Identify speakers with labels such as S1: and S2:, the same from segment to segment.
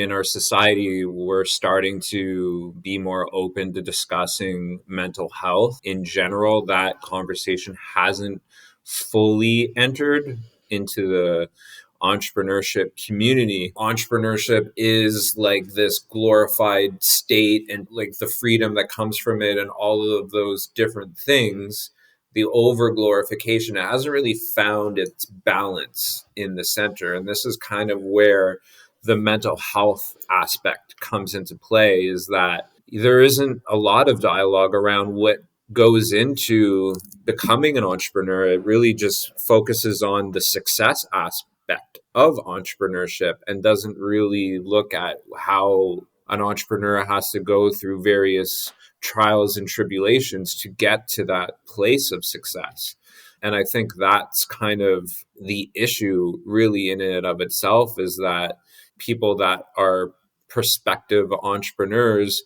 S1: In our society, we're starting to be more open to discussing mental health. In general, that conversation hasn't fully entered into the entrepreneurship community. Entrepreneurship is like this glorified state and like the freedom that comes from it and all of those different things. The over glorification hasn't really found its balance in the center. And this is kind of where the mental health aspect comes into play, is that there isn't a lot of dialogue around what goes into becoming an entrepreneur. It really just focuses on the success aspect of entrepreneurship and doesn't really look at how an entrepreneur has to go through various trials and tribulations to get to that place of success. And I think that's kind of the issue really in and of itself, is that people that are prospective entrepreneurs,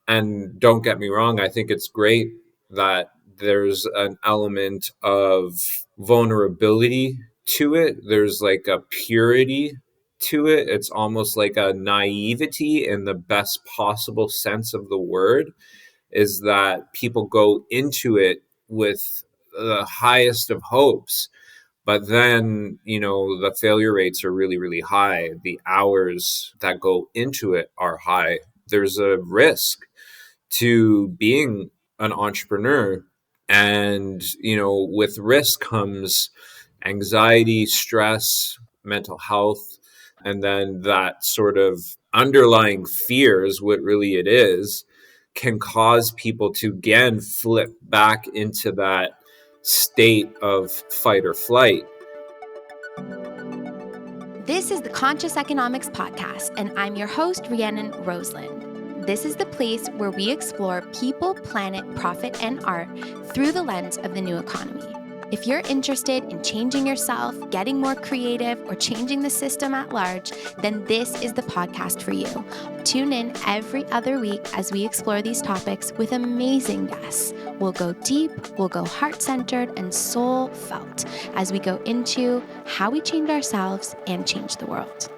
S1: and don't get me wrong, I think it's great that there's an element of vulnerability to it. There's like a purity to it. It's almost like a naivety in the best possible sense of the word, is that people go into it with the highest of hopes. But then, the failure rates are really, really high. The hours that go into it are high. There's a risk to being an entrepreneur. And, with risk comes anxiety, stress, mental health, and then that sort of underlying fear is what really it is, can cause people to again flip back into that state of fight or flight.
S2: This is the Conscious Economics Podcast, and I'm your host, Rhiannon Rosalind. This is the place where we explore people, planet, profit, and art through the lens of the new economy. If you're interested in changing yourself, getting more creative, or changing the system at large, then this is the podcast for you. Tune in every other week as we explore these topics with amazing guests. We'll go deep, we'll go heart-centered and soul-felt as we go into how we change ourselves and change the world.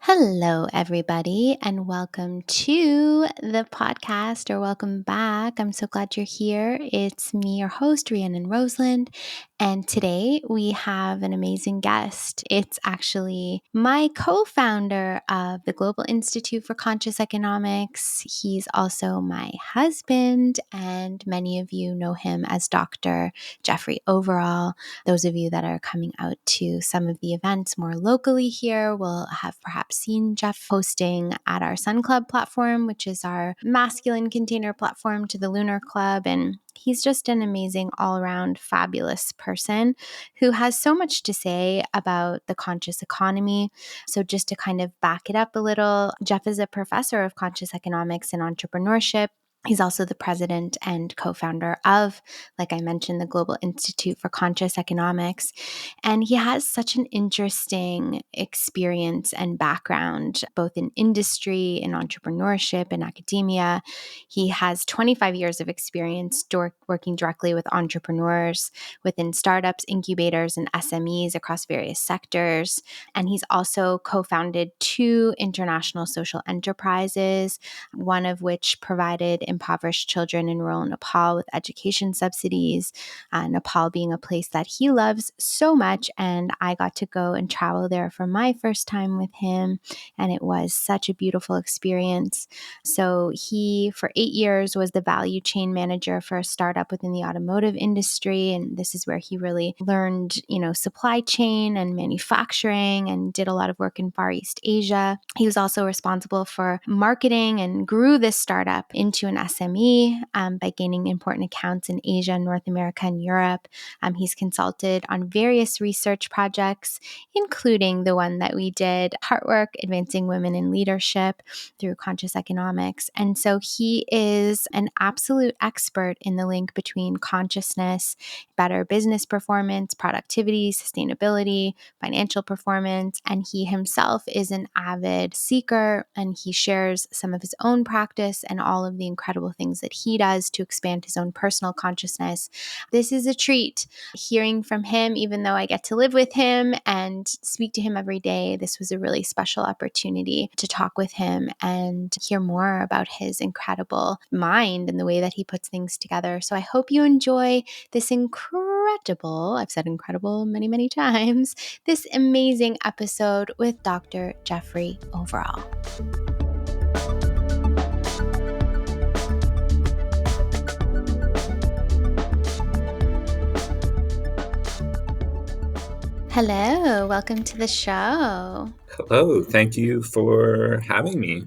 S2: Hello, everybody, and welcome to the podcast, or welcome back. I'm so glad you're here. It's me, your host, Rhiannon Rosalind, and today we have an amazing guest. It's actually my co-founder of the Global Institute for Conscious Economics. He's also my husband, and many of you know him as Dr. Jeffrey Overall. Those of you that are coming out to some of the events more locally here will have perhaps seen Jeff hosting at our Sun Club platform, which is our masculine container platform to the Lunar Club. And he's just an amazing all-around fabulous person who has so much to say about the conscious economy. So just to kind of back it up a little, Jeff is a professor of conscious economics and entrepreneurship. He's also the president and co-founder of, like I mentioned, the Global Institute for Conscious Economics. And he has such an interesting experience and background, both in industry, in entrepreneurship, in academia. He has 25 years of experience working directly with entrepreneurs within startups, incubators, and SMEs across various sectors. And he's also co-founded 2 international social enterprises, one of which provided impoverished children in rural Nepal with education subsidies, Nepal being a place that he loves so much. And I got to go and travel there for my first time with him, and it was such a beautiful experience. So he, for 8 years, was the value chain manager for a startup within the automotive industry, and this is where he really learned, supply chain and manufacturing, and did a lot of work in Far East Asia. He was also responsible for marketing and grew this startup into an SME by gaining important accounts in Asia, North America, and Europe. He's consulted on various research projects, including the one that we did, Heartwork, Advancing Women in Leadership through Conscious Economics. And so he is an absolute expert in the link between consciousness, better business performance, productivity, sustainability, financial performance. And he himself is an avid seeker, and he shares some of his own practice and all of the incredible incredible things that he does to expand his own personal consciousness. This is a treat hearing from him, even though I get to live with him and speak to him every day. This was a really special opportunity to talk with him and hear more about his incredible mind and the way that he puts things together. So I hope you enjoy this incredible, I've said incredible many, many times, this amazing episode with Dr. Jeffrey Overall. Hello, welcome to the show.
S1: Hello, thank you for having me.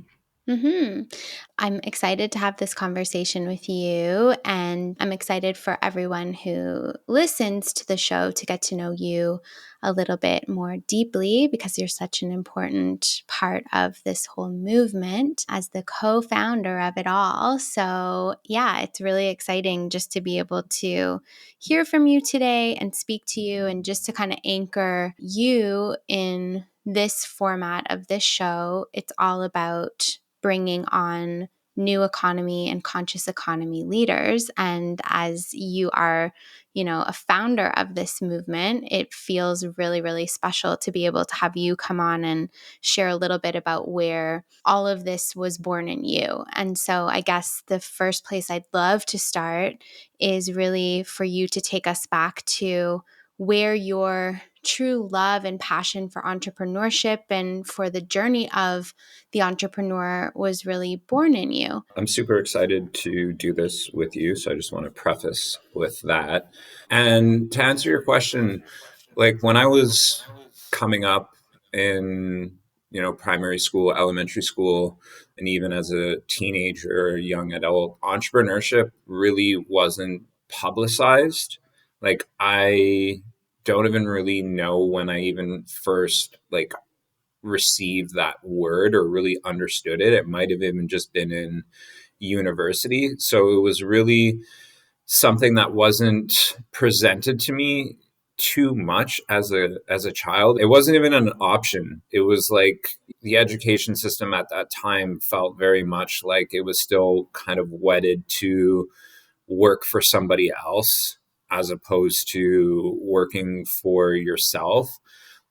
S2: I'm excited to have this conversation with you, and I'm excited for everyone who listens to the show to get to know you a little bit more deeply, because you're such an important part of this whole movement as the co-founder of it all. So yeah, it's really exciting just to be able to hear from you today and speak to you, and just to kind of anchor you in this format of this show. It's all about bringing on new economy and conscious economy leaders. And as you are, a founder of this movement, it feels really, really special to be able to have you come on and share a little bit about where all of this was born in you. And so I guess the first place I'd love to start is really for you to take us back to where your true love and passion for entrepreneurship and for the journey of the entrepreneur was really born in you.
S1: I'm super excited to do this with you. So I just want to preface with that. And to answer your question, like when I was coming up in, primary school, elementary school, and even as a teenager, young adult, entrepreneurship really wasn't publicized. Like I don't even really know when I even first received that word or really understood it. It might have even just been in university. So it was really something that wasn't presented to me too much as a child. It wasn't even an option. It was like the education system at that time felt very much like it was still kind of wedded to work for somebody else as opposed to working for yourself.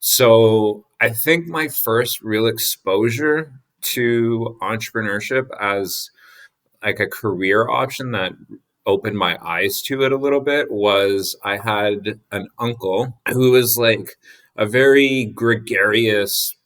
S1: So I think my first real exposure to entrepreneurship as like a career option that opened my eyes to it a little bit was I had an uncle who was like a very gregarious,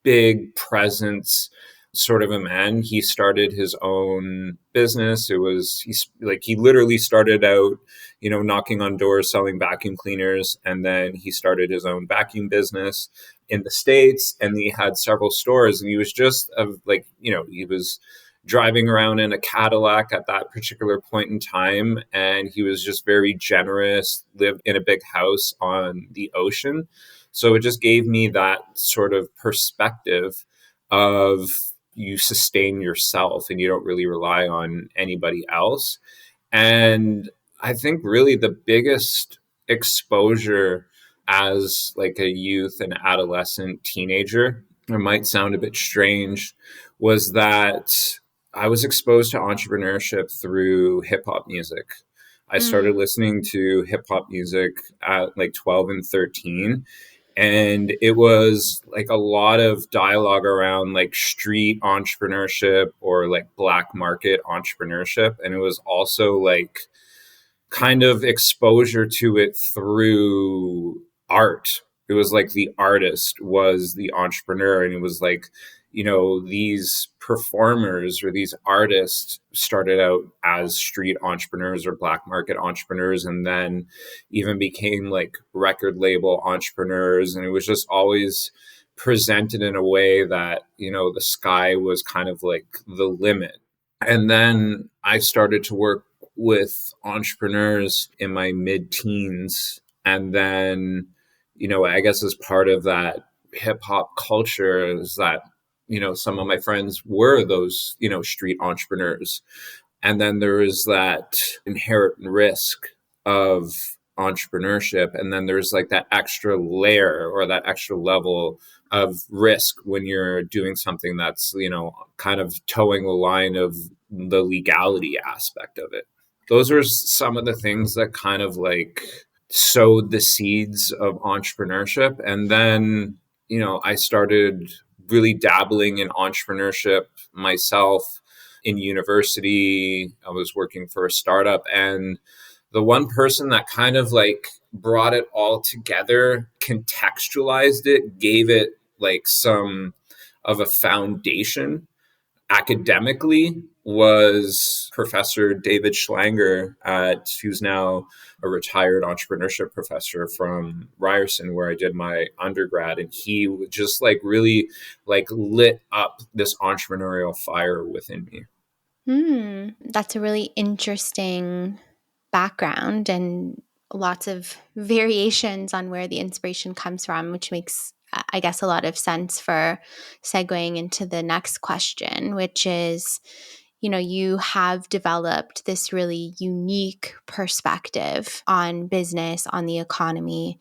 S1: big presence sort of a man. He started his own business. He literally started out, knocking on doors, selling vacuum cleaners. And then he started his own vacuum business in the States, and he had several stores. And he was just he was driving around in a Cadillac at that particular point in time. And he was just very generous, lived in a big house on the ocean. So it just gave me that sort of perspective of you sustain yourself and you don't really rely on anybody else. And I think really the biggest exposure as like a youth and adolescent teenager, it might sound a bit strange, was that I was exposed to entrepreneurship through hip hop music. I started listening to hip hop music at like 12 and 13. And it was like a lot of dialogue around like street entrepreneurship or like black market entrepreneurship. And it was also like kind of exposure to it through art. It was like the artist was the entrepreneur, and it was like, these performers or these artists started out as street entrepreneurs or black market entrepreneurs, and then even became like record label entrepreneurs. And it was just always presented in a way that, the sky was kind of like the limit. And then I started to work with entrepreneurs in my mid teens. And then, I guess as part of that hip hop culture is that, some of my friends were those, street entrepreneurs. And then there is that inherent risk of entrepreneurship. And then there's like that extra layer or that extra level of risk when you're doing something that's, kind of towing the line of the legality aspect of it. Those are some of the things that kind of like sowed the seeds of entrepreneurship. And then, I started really dabbling in entrepreneurship myself in university. I was working for a startup, and the one person that kind of like brought it all together, contextualized it, gave it like some of a foundation academically was Professor David Schlanger who's now a retired entrepreneurship professor from Ryerson, where I did my undergrad. And he just like really like lit up this entrepreneurial fire within me.
S2: That's a really interesting background and lots of variations on where the inspiration comes from, which makes, I guess, a lot of sense for segueing into the next question, which is, you have developed this really unique perspective on business, on the economy,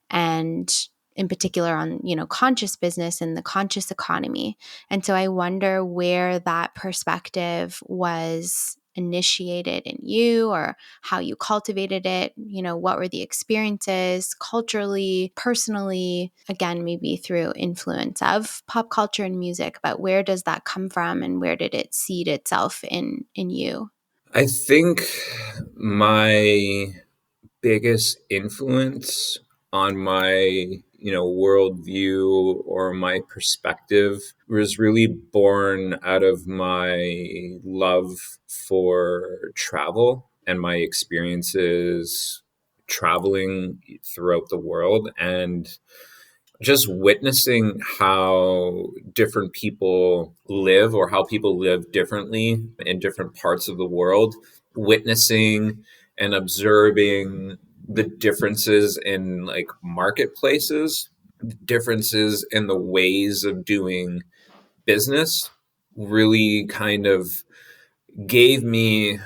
S2: and in particular on, conscious business and the conscious economy. And so I wonder where that perspective was initiated in you, or how you cultivated it. What were the experiences culturally, personally, again, maybe through influence of pop culture and music, but where does that come from and where did it seed itself in you?
S1: I think my biggest influence on my worldview or my perspective was really born out of my love for travel and my experiences traveling throughout the world, and just witnessing how different people live or how people live differently in different parts of the world, witnessing and observing the differences in like marketplaces, differences in the ways of doing business, really kind of gave me,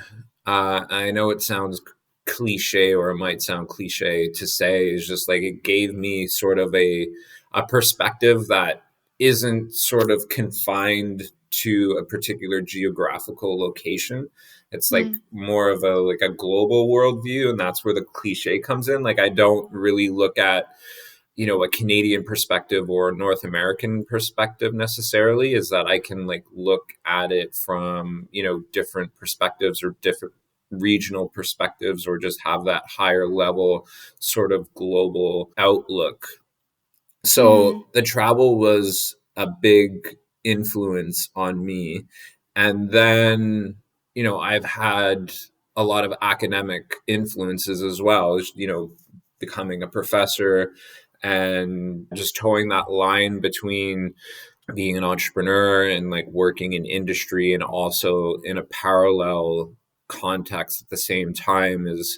S1: I know it sounds cliche, or it might sound cliche to say, is just like it gave me sort of a perspective that isn't sort of confined to a particular geographical location. It's like
S2: Mm,
S1: more of a like a global worldview, and that's where the cliche comes in. Like I don't really look at a Canadian perspective or a North American perspective necessarily, is that I can like look at it from, different perspectives or different regional perspectives, or just have that higher level sort of global outlook.
S2: mm,
S1: So the travel was a big influence on me. And then, I've had a lot of academic influences as well, becoming a professor and just towing that line between being an entrepreneur and like working in industry, and also in a parallel context at the same time as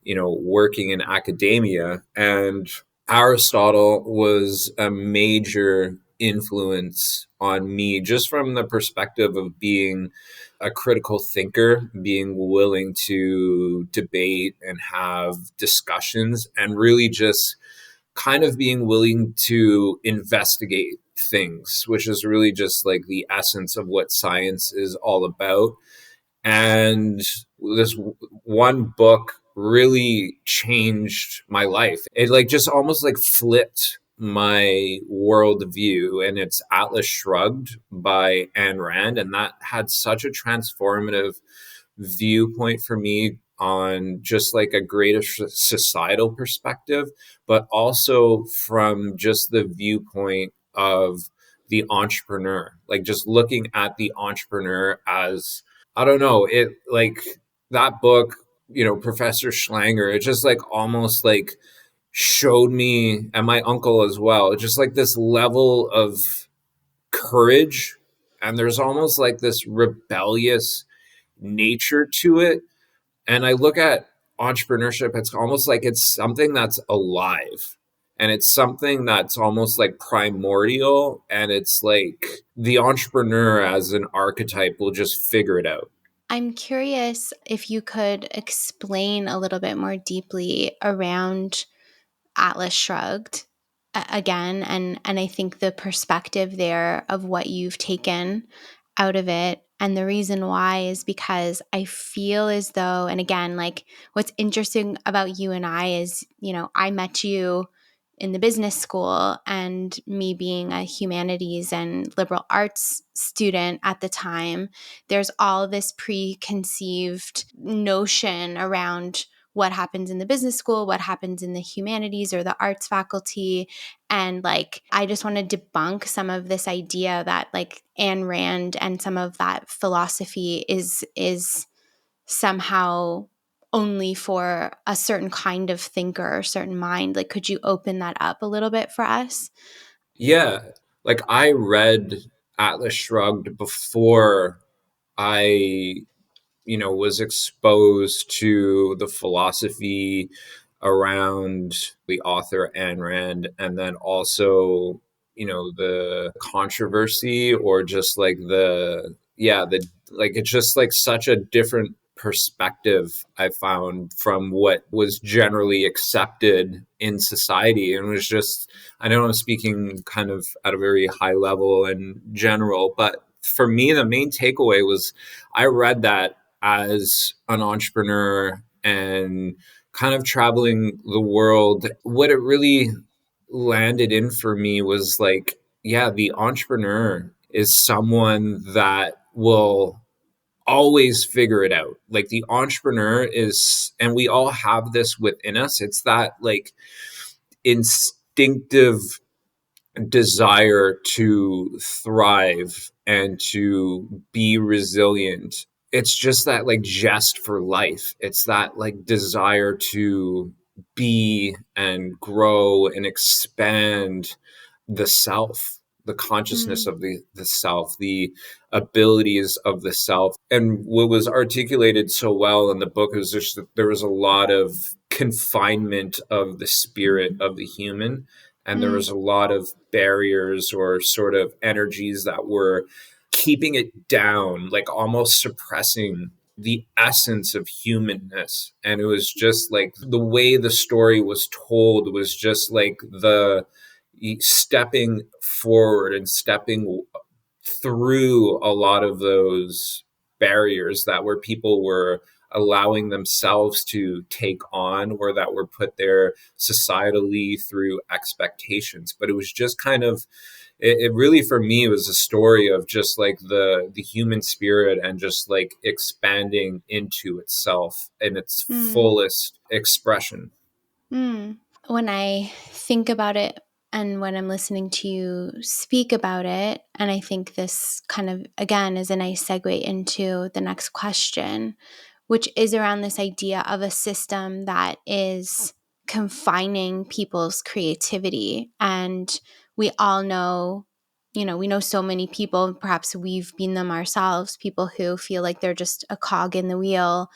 S1: working in academia. And Aristotle was a major influence on me, just from the perspective of being a critical thinker, being willing to debate and have discussions, and really just kind of being willing to investigate things, which is really just like the essence of what science is all about. And this one book really changed my life. It like just almost like flipped my worldview, and it's Atlas Shrugged by Ayn Rand. And that had such a transformative viewpoint for me on just like a greater societal perspective, but also from just the viewpoint of the entrepreneur, like just looking at the entrepreneur as, I don't know, it like that book, Professor Schlanger, it just like almost like showed me, and my uncle as well, just like this level of courage. And there's almost like this rebellious nature to it. And I look at entrepreneurship, it's almost like it's something that's alive. And it's something that's almost like primordial. And it's like the entrepreneur as an archetype will just figure it out.
S2: I'm curious if you could explain a little bit more deeply around Atlas Shrugged. again, and I think the perspective there of what you've taken out of it, and the reason why is because I feel as though, and again, like what's interesting about you and I is, I met you in the business school, and me being a humanities and liberal arts student at the time, there's all this preconceived notion around what happens in the business school, what happens in the humanities or the arts faculty. And like, I just want to debunk some of this idea that like Ayn Rand and some of that philosophy is somehow only for a certain kind of thinker or certain mind. Like, could you open that up a little bit for us?
S1: Yeah, like I read Atlas Shrugged before I was exposed to the philosophy around the author Ayn Rand, and then also, the controversy, or just like it's just like such a different perspective I found from what was generally accepted in society. And it was just, I know I'm speaking kind of at a very high level and general, but for me, the main takeaway was I read that as an entrepreneur and kind of traveling the world. What it really landed in for me was like, yeah, the entrepreneur is someone that will always figure it out. Like the entrepreneur is, and we all have this within us, it's that like instinctive desire to thrive and to be resilient. It's just that like zest for life. It's that like desire to be and grow and expand the self, the consciousness
S2: Mm,
S1: of the self, the abilities of the self. And what was articulated so well in the book is just that there was a lot of confinement of the spirit of the human, and there
S2: mm,
S1: was a lot of barriers or sort of energies that were keeping it down, like almost suppressing the essence of humanness. And it was just like the way the story was told was just like the stepping forward and stepping through a lot of those barriers that where people were allowing themselves to take on, or that were put there societally through expectations. But it was just kind of, it really for me was a story of just like the human spirit and just like expanding into itself in its
S2: mm,
S1: fullest expression.
S2: mm. When I think about it and when I'm listening to you speak about it, and I think this kind of, again, is a nice segue into the next question, which is around this idea of a system that is confining people's creativity. And we all know, we know so many people, perhaps we've been them ourselves, people who feel like they're just a cog in the wheel,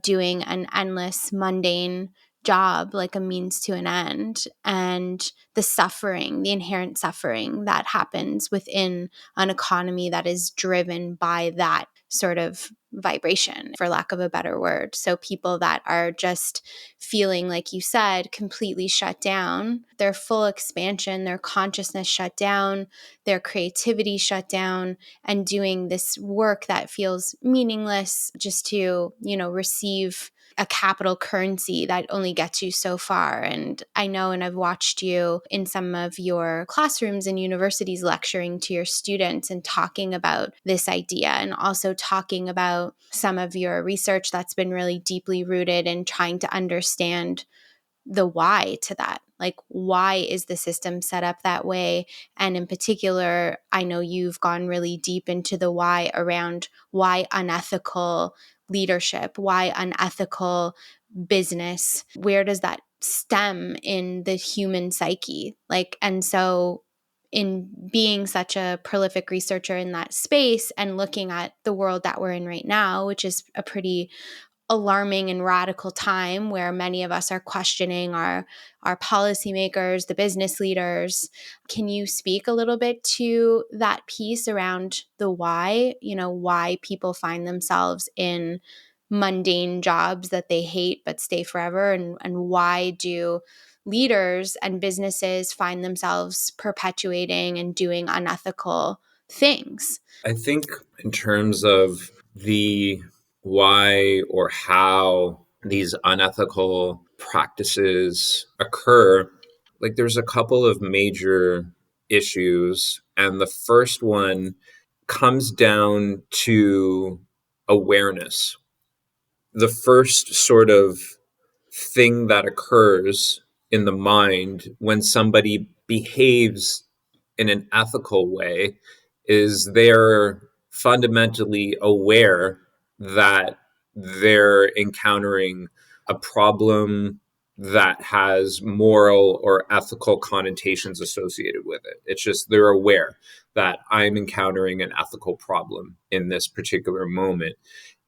S2: doing an endless, mundane job, like a means to an end, and the suffering, the inherent suffering that happens within an economy that is driven by that sort of vibration, for lack of a better word. So people that are just feeling, like you said, completely shut down, their full expansion, their consciousness shut down, their creativity shut down, and doing this work that feels meaningless just to, receive a capital currency that only gets you so far. And I know, and I've watched you in some of your classrooms and universities lecturing to your students and talking about this idea, and also talking about some of your research that's been really deeply rooted in trying to understand the why to that. Like, why is the system set up that way? And in particular, I know you've gone really deep into the why around why unethical leadership, why unethical business, where does that stem in the human psyche? Like, and so in being such a prolific researcher in that space and looking at the world that we're in right now, which is a pretty alarming and radical time where many of us are questioning our policymakers, the business leaders. Can you speak a little bit to that piece around the why, why people find themselves in mundane jobs that they hate but stay forever? And why do leaders and businesses find themselves perpetuating and doing unethical things?
S1: I think in terms of the why or how these unethical practices occur, like there's a couple of major issues. And the first one comes down to awareness. The first sort of thing that occurs in the mind when somebody behaves in an ethical way is they're fundamentally aware that they're encountering a problem that has moral or ethical connotations associated with it. It's just they're aware that I'm encountering an ethical problem in this particular moment.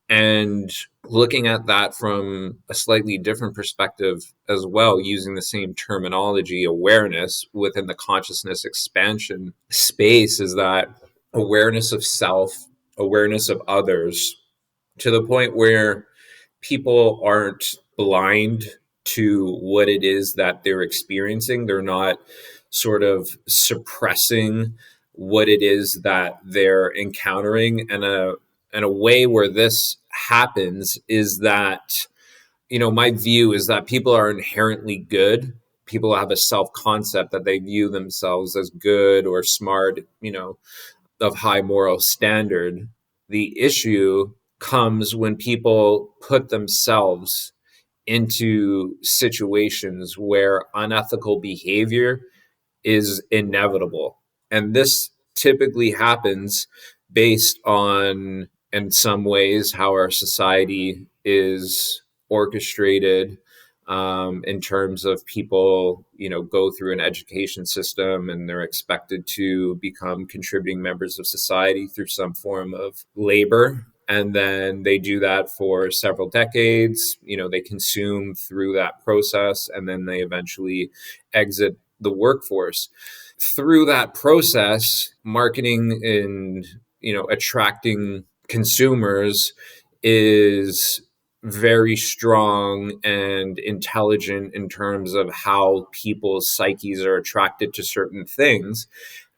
S1: And looking at that from a slightly different perspective as well, using the same terminology, awareness, within the consciousness expansion space, is that awareness of self, awareness of others, to the point where people aren't blind to what it is that they're experiencing. They're not sort of suppressing what it is that they're encountering. And a way where this happens is that, my view is that people are inherently good. People have a self concept that they view themselves as good or smart, of high moral standard. The issue comes when people put themselves into situations where unethical behavior is inevitable. And this typically happens based on, in some ways, how our society is orchestrated, in terms of people, go through an education system and they're expected to become contributing members of society through some form of labor. And then they do that for several decades. They consume through that process, and then they eventually exit the workforce. Through that process, marketing and attracting consumers is very strong and intelligent in terms of how people's psyches are attracted to certain things.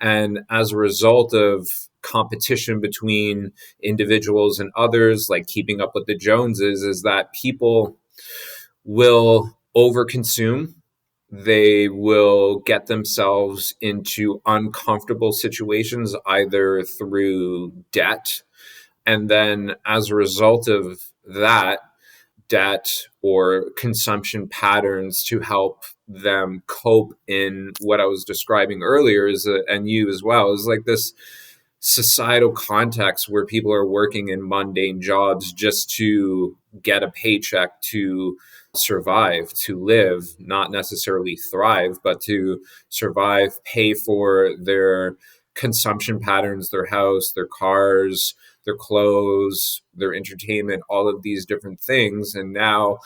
S1: And as a result of competition between individuals and others, like keeping up with the Joneses, is that people will overconsume. They will get themselves into uncomfortable situations, either through debt. And then as a result of that, debt or consumption patterns to help them cope in what I was describing earlier, and you as well, is like this societal context where people are working in mundane jobs just to get a paycheck, to survive, to live, not necessarily thrive, but to survive, pay for their consumption patterns, their house, their cars, their clothes, their entertainment, all of these different things. And now,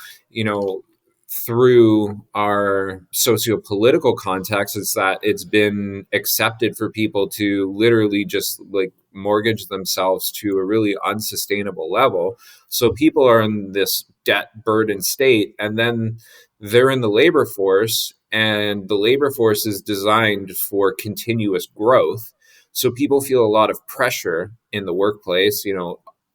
S1: through our socio-political context, is that it's been accepted for people to literally just like mortgage themselves to a really unsustainable level. So people are in this debt burdened state, and then they're in the labor force, and the labor force is designed for continuous growth. So people feel a lot of pressure in the workplace.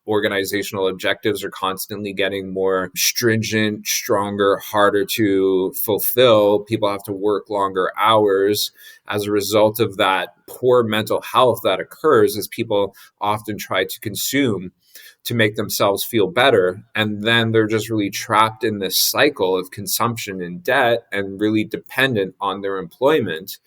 S1: Organizational objectives are constantly getting more stringent, stronger, harder to fulfill. People have to work longer hours. As a result of that poor mental health that occurs, as people often try to consume to make themselves feel better. And then they're just really trapped in this cycle of consumption and debt and really dependent on their employment.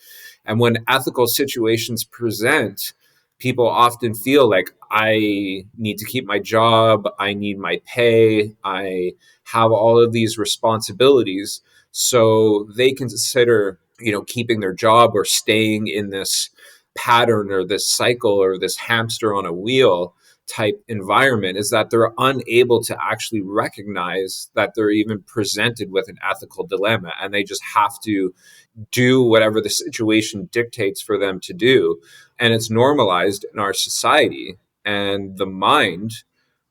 S1: And when ethical situations present, people often feel like, I need to keep my job, I need my pay, I have all of these responsibilities. So they consider, keeping their job or staying in this pattern or this cycle or this hamster on a wheel type environment, is that they're unable to actually recognize that they're even presented with an ethical dilemma, and they just have to do whatever the situation dictates for them to do. And it's normalized in our society. And the mind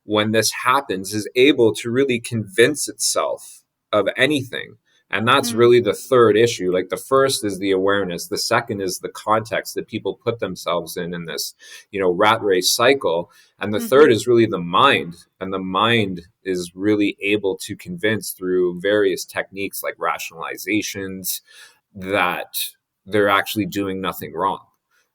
S1: when this happens, is able to really convince itself of anything. And that's
S2: Mm.
S1: really the third issue. Like the first is the awareness. The second is the context that people put themselves in this, rat race cycle. And the third is really the mind. And the mind is really able to convince through various techniques like rationalizations that they're actually doing nothing wrong.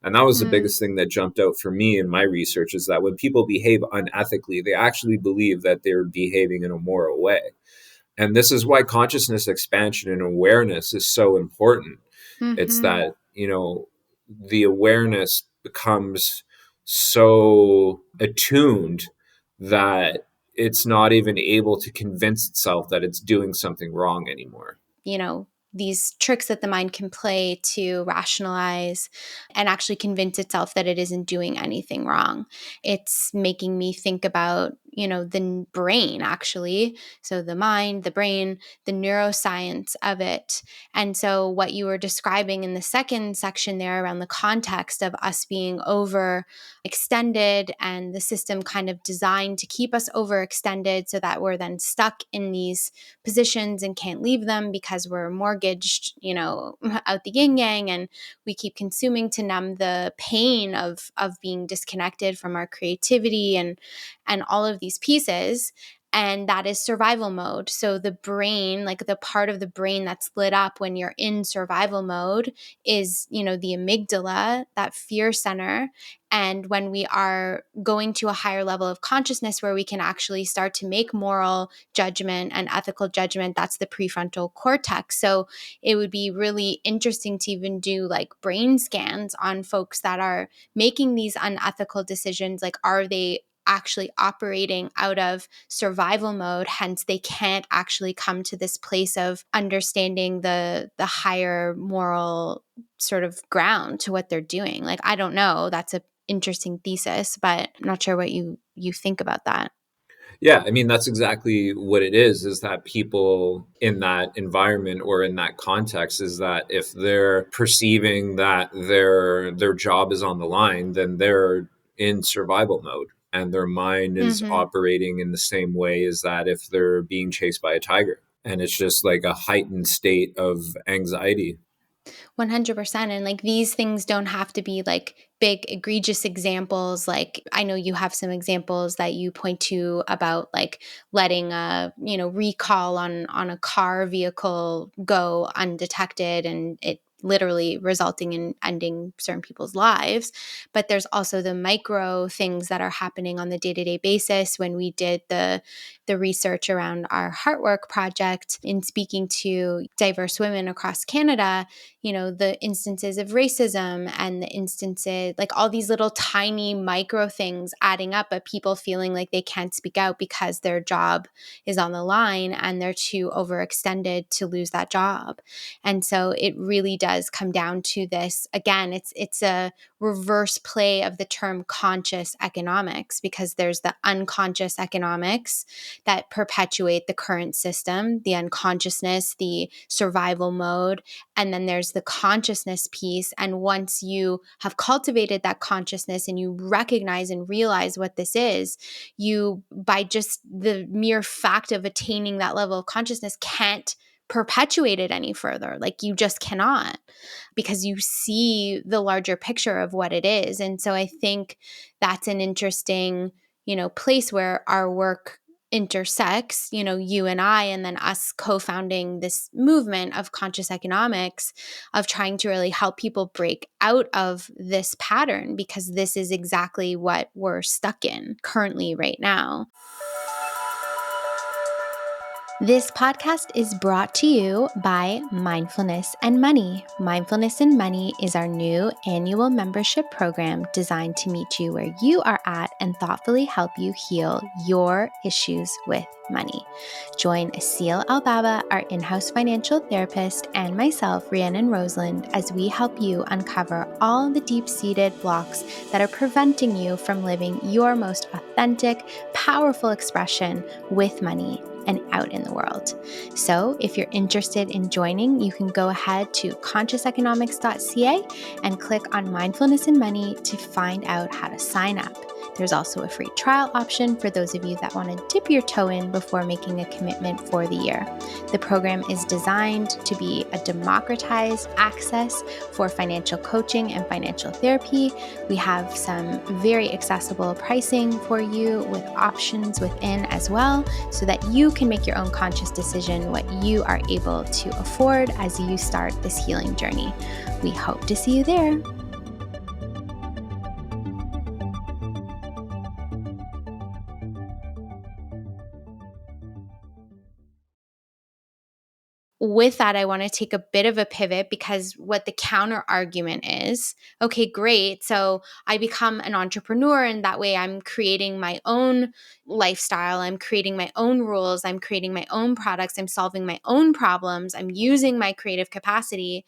S1: And that was the
S2: Mm.
S1: biggest thing that jumped out for me in my research, is that when people behave unethically, they actually believe that they're behaving in a moral way. And this is why consciousness expansion and awareness is so important. It's
S2: Mm-hmm.
S1: that, the awareness becomes so attuned that it's not even able to convince itself that it's doing something wrong anymore.
S2: These tricks that the mind can play to rationalize and actually convince itself that it isn't doing anything wrong. It's making me think about, the brain actually. So the mind, the brain, the neuroscience of it. And so what you were describing in the second section there around the context of us being overextended and the system kind of designed to keep us overextended so that we're then stuck in these positions and can't leave them because we're mortgaged, out the yin yang, and we keep consuming to numb the pain of being disconnected from our creativity and all of these pieces. And that is survival mode. So the brain, like the part of the brain that's lit up when you're in survival mode, is, the amygdala, that fear center. And when we are going to a higher level of consciousness where we can actually start to make moral judgment and ethical judgment, that's the prefrontal cortex. So it would be really interesting to even do like brain scans on folks that are making these unethical decisions. Like, are they actually operating out of survival mode? Hence, they can't actually come to this place of understanding the higher moral sort of ground to what they're doing. Like, I don't know. That's a interesting thesis, but I'm not sure what you think about that.
S1: Yeah, I mean, that's exactly what it is that people in that environment or in that context, is that if they're perceiving that their job is on the line, then they're in survival mode, and their mind is
S2: Mm-hmm.
S1: operating in the same way as that if they're being chased by a tiger. And it's just like a heightened state of anxiety.
S2: 100%. And like these things don't have to be like big egregious examples. Like I know you have some examples that you point to about like letting a, recall on a car vehicle go undetected and it literally resulting in ending certain people's lives. But there's also the micro things that are happening on the day-to-day basis. When we did the research around our Heartwork project in speaking to diverse women across Canada, the instances of racism and the instances, like all these little tiny micro things adding up, but people feeling like they can't speak out because their job is on the line and they're too overextended to lose that job. And so it really does come down to this. Again, it's a reverse play of the term conscious economics, because there's the unconscious economics that perpetuate the current system, the unconsciousness, the survival mode, and then there's the consciousness piece. And once you have cultivated that consciousness and you recognize and realize what this is, you, by just the mere fact of attaining that level of consciousness, can't perpetuate it any further. Like you just cannot, because you see the larger picture of what it is. And so I think that's an interesting, place where our work intersects, you and I, and then us co-founding this movement of conscious economics, of trying to really help people break out of this pattern, because this is exactly what we're stuck in currently right now. This podcast is brought to you by Mindfulness and Money. Mindfulness and Money is our new annual membership program designed to meet you where you are at and thoughtfully help you heal your issues with money. Join Asil Albaba, our in-house financial therapist, and myself, Rhiannon Rosalind, as we help you uncover all the deep-seated blocks that are preventing you from living your most authentic, powerful expression with money and out in the world. So if you're interested in joining, you can go ahead to consciouseconomics.ca and click on Mindfulness and Money to find out how to sign up. There's also a free trial option for those of you that want to dip your toe in before making a commitment for the year. The program is designed to be a democratized access for financial coaching and financial therapy. We have some very accessible pricing for you with options within as well, so that you can make your own conscious decision what you are able to afford as you start this healing journey. We hope to see you there. With that, I want to take a bit of a pivot, because what the counter argument is, okay, great. So I become an entrepreneur, and that way I'm creating my own lifestyle. I'm creating my own rules. I'm creating my own products. I'm solving my own problems. I'm using my creative capacity.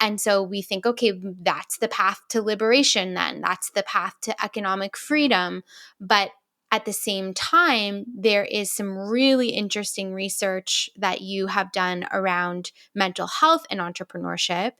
S2: And so we think, okay, that's the path to liberation, then that's the path to economic freedom. But at the same time, there is some really interesting research that you have done around mental health and entrepreneurship.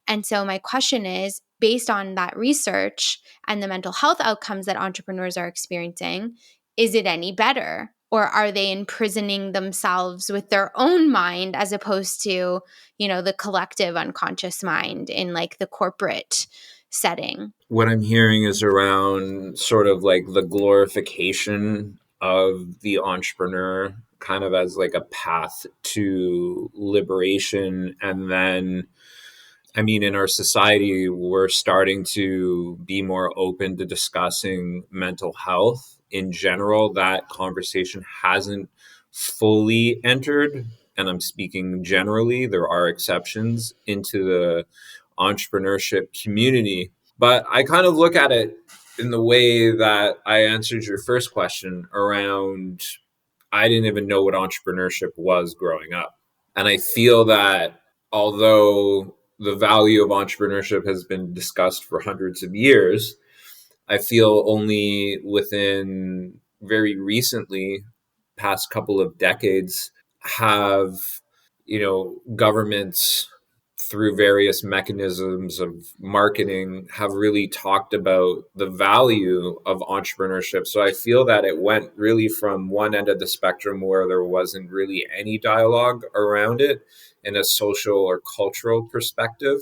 S2: And so my question is, based on that research and the mental health outcomes that entrepreneurs are experiencing, is it any better? Or are they imprisoning themselves with their own mind, as opposed to, the collective unconscious mind in like the corporate setting?
S1: What I'm hearing is around sort of like the glorification of the entrepreneur, kind of as like a path to liberation. And then, I mean, in our society, we're starting to be more open to discussing mental health in general. That conversation hasn't fully entered, and I'm speaking generally, there are exceptions, into the entrepreneurship community. But I kind of look at it in the way that I answered your first question around, I didn't even know what entrepreneurship was growing up. And I feel that although the value of entrepreneurship has been discussed for hundreds of years, I feel only within very recently, past couple of decades, have, governments through various mechanisms of marketing have really talked about the value of entrepreneurship. So I feel that it went really from one end of the spectrum where there wasn't really any dialogue around it in a social or cultural perspective,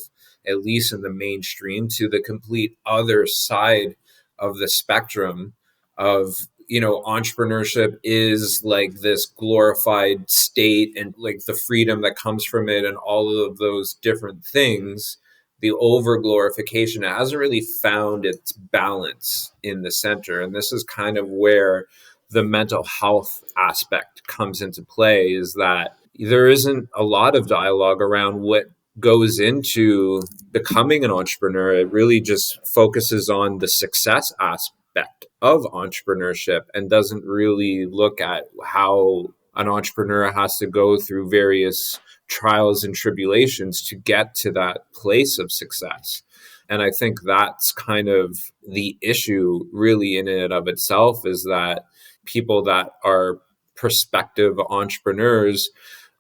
S1: at least in the mainstream, to the complete other side of the spectrum of, entrepreneurship is like this glorified state, and like the freedom that comes from it and all of those different things, the over glorification hasn't really found its balance in the center. And this is kind of where the mental health aspect comes into play, is that there isn't a lot of dialogue around what goes into becoming an entrepreneur. It really just focuses on the success aspect of entrepreneurship and doesn't really look at how an entrepreneur has to go through various trials and tribulations to get to that place of success. And I think that's kind of the issue, really, in and of itself, is that people that are prospective entrepreneurs,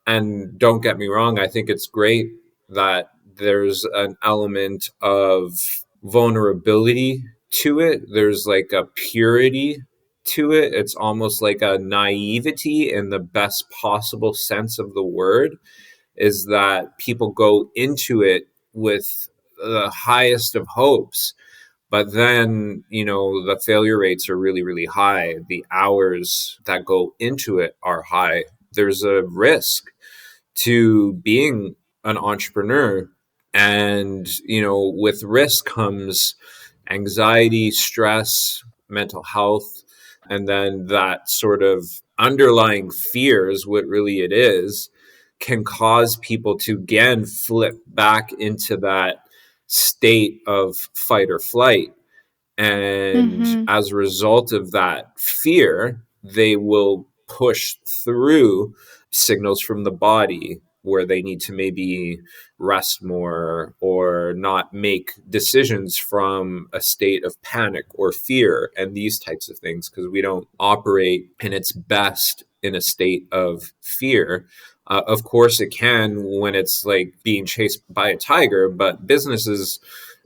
S1: and don't get me wrong, I think it's great that there's an element of vulnerability to it. There's like a purity to it. It's almost like a naivety in the best possible sense of the word, is that people go into it with the highest of hopes. But then, the failure rates are really, really high. The hours that go into it are high. There's a risk to being an entrepreneur. And, with risk comes anxiety, stress, mental health, and then that sort of underlying fear is what really it is, can cause people to again flip back into that state of fight or flight. And
S2: Mm-hmm.
S1: as a result of that fear, they will push through signals from the body where they need to maybe rest more or not make decisions from a state of panic or fear and these types of things, because we don't operate in its best in a state of fear. Of course, it can when it's like being chased by a tiger, but businesses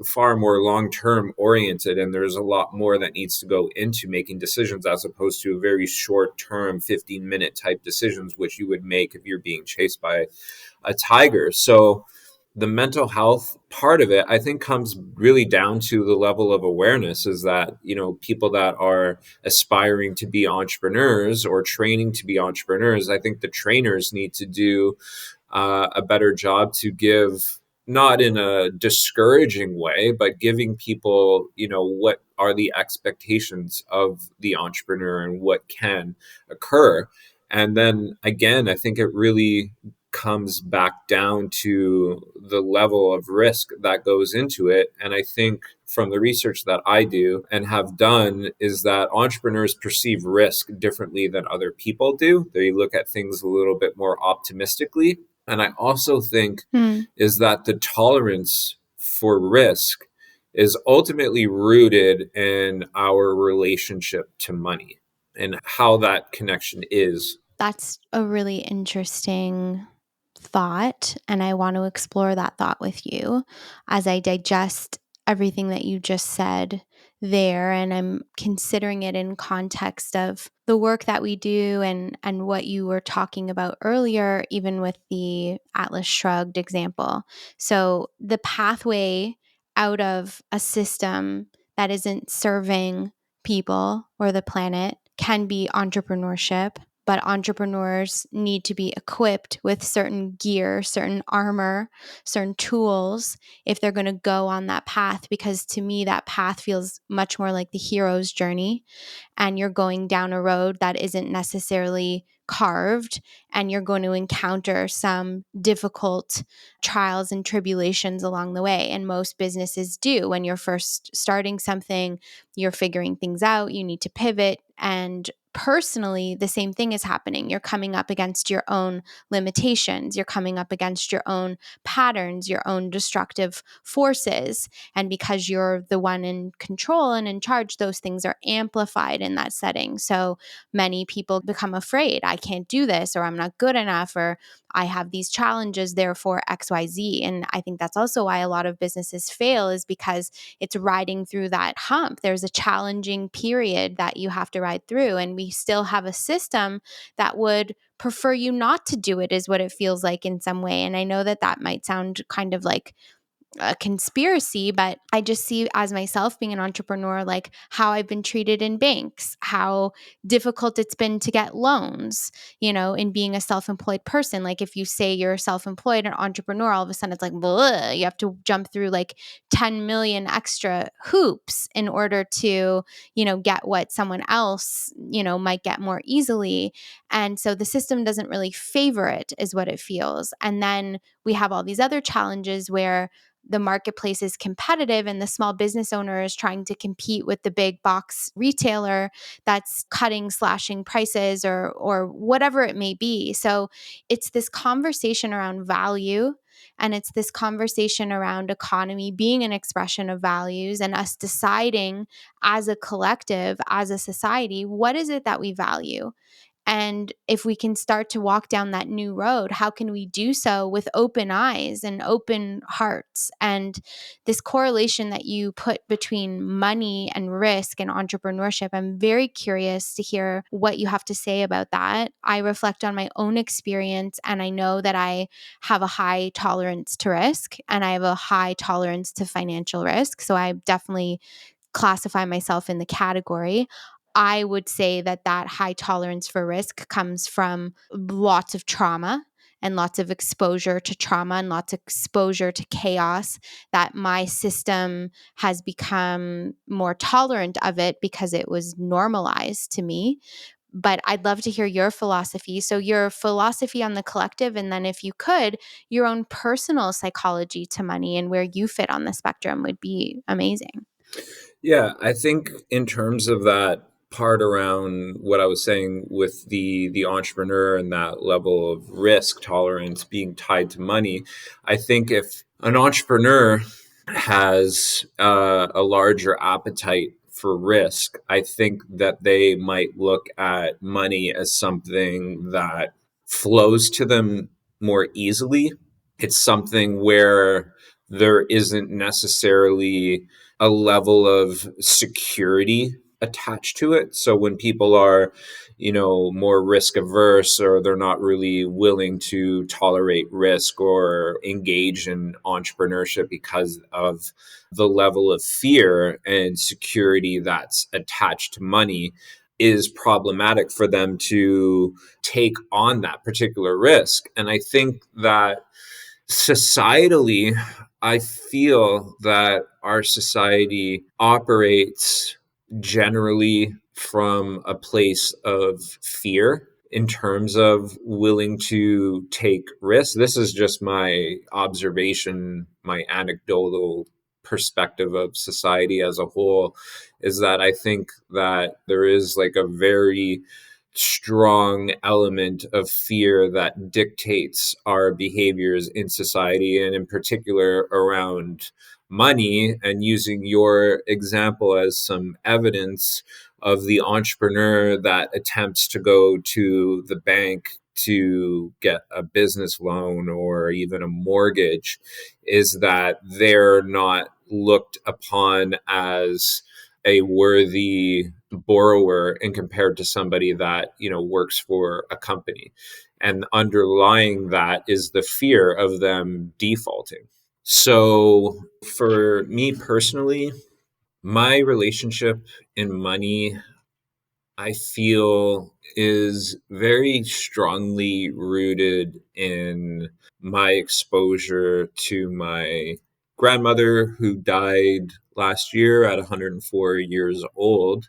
S1: far more long-term oriented, and there's a lot more that needs to go into making decisions as opposed to a very short-term 15-minute type decisions which you would make if you're being chased by a tiger. So the mental health part of it, I think, comes really down to the level of awareness, is that, people that are aspiring to be entrepreneurs or training to be entrepreneurs, I think the trainers need to do a better job to give, not in a discouraging way, but giving people, what are the expectations of the entrepreneur and what can occur. And then again, I think it really comes back down to the level of risk that goes into it. And I think from the research that I do and have done is that entrepreneurs perceive risk differently than other people do. They look at things a little bit more optimistically. And I also think
S2: Hmm.
S1: is that the tolerance for risk is ultimately rooted in our relationship to money and how that connection is.
S2: That's a really interesting thought. And I want to explore that thought with you as I digest everything that you just said there. And I'm considering it in context of the work that we do and what you were talking about earlier, even with the Atlas Shrugged example. So the pathway out of a system that isn't serving people or the planet can be entrepreneurship, but entrepreneurs need to be equipped with certain gear, certain armor, certain tools if they're going to go on that path. Because to me, that path feels much more like the hero's journey, and you're going down a road that isn't necessarily carved, and you're going to encounter some difficult trials and tribulations along the way. And most businesses do. When you're first starting something, you're figuring things out, you need to pivot. And personally, the same thing is happening. You're coming up against your own limitations, you're coming up against your own patterns, your own destructive forces. And because you're the one in control and in charge, those things are amplified in that setting. So many people become afraid. I can't do this, or I'm not good enough, or I have these challenges, therefore XYZ. And I think that's also why a lot of businesses fail, is because it's riding through that hump. There's a challenging period that you have to ride through. And we still have a system that would prefer you not to do it, is what it feels like in some way. And I know that that might sound kind of like a conspiracy, but I just see as myself being an entrepreneur, like how I've been treated in banks, how difficult it's been to get loans, in being a self-employed person. Like if you say you're self-employed and entrepreneur, all of a sudden it's like, bleh, you have to jump through like 10 million extra hoops in order to, get what someone else, might get more easily. And so the system doesn't really favor it, is what it feels. And then we have all these other challenges where the marketplace is competitive and the small business owner is trying to compete with the big box retailer that's cutting, slashing prices, or whatever it may be. So it's this conversation around value, and it's this conversation around economy being an expression of values, and us deciding as a collective, as a society, what is it that we value. And if we can start to walk down that new road, how can we do so with open eyes and open hearts? And this correlation that you put between money and risk and entrepreneurship, I'm very curious to hear what you have to say about that. I reflect on my own experience, and I know that I have a high tolerance to risk, and I have a high tolerance to financial risk. So I definitely classify myself in the category. I would say that that high tolerance for risk comes from lots of trauma and lots of exposure to trauma and lots of exposure to chaos, that my system has become more tolerant of it because it was normalized to me. But I'd love to hear your philosophy. So your philosophy on the collective, and then if you could, your own personal psychology to money and where you fit on the spectrum would be amazing.
S1: Yeah, I think in terms of that part around what I was saying with the entrepreneur and that level of risk tolerance being tied to money, I think if an entrepreneur has a larger appetite for risk, I think that they might look at money as something that flows to them more easily. It's something where there isn't necessarily a level of security attached to it. So when people are, more risk averse, or they're not really willing to tolerate risk or engage in entrepreneurship because of the level of fear and security that's attached to money, is problematic for them to take on that particular risk. And I think that societally, I feel that our society operates generally from a place of fear in terms of willing to take risks. This is just my observation, my anecdotal perspective of society as a whole, is that I think that there is like a very strong element of fear that dictates our behaviors in society, and in particular around money. And using your example as some evidence of the entrepreneur that attempts to go to the bank to get a business loan or even a mortgage, is that they're not looked upon as a worthy borrower and compared to somebody that works for a company, and underlying that is the fear of them defaulting. So for me personally, my relationship in money, I feel, is very strongly rooted in my exposure to my grandmother, who died last year at 104 years old.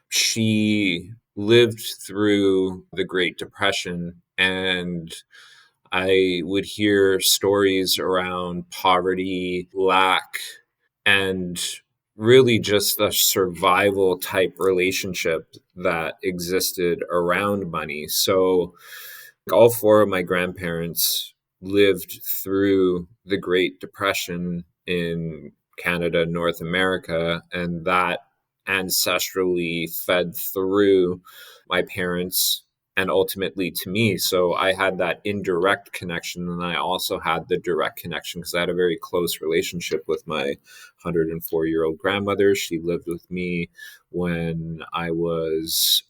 S1: She lived through the Great Depression, and I would hear stories around poverty, lack, and really just a survival type relationship that existed around money. So all four of my grandparents lived through the Great Depression in Canada, North America, and that ancestrally fed through my parents and ultimately to me. So I had that indirect connection, and I also had the direct connection because I had a very close relationship with my 104-year-old grandmother. She lived with me when I was,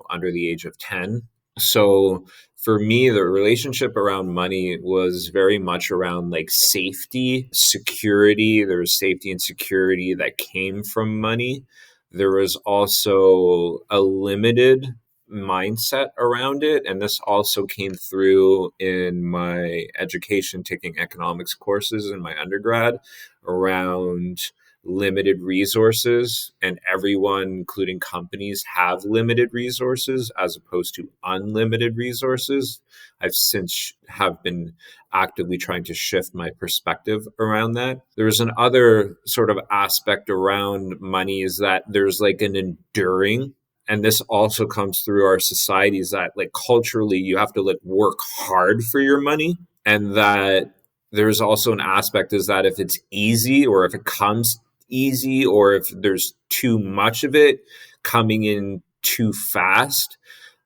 S1: under the age of 10. So for me, the relationship around money was very much around like safety, security. There was safety and security that came from money. There was also a limited mindset around it. And this also came through in my education, taking economics courses in my undergrad around limited resources, and everyone, including companies, have limited resources as opposed to unlimited resources. I've since have been actively trying to shift my perspective around that. There's an other sort of aspect around money, is that there's like an enduring, and this also comes through our societies, that like culturally you have to like work hard for your money, and that there's also an aspect is that if it's easy, or if it comes easy, or if there's too much of it coming in too fast,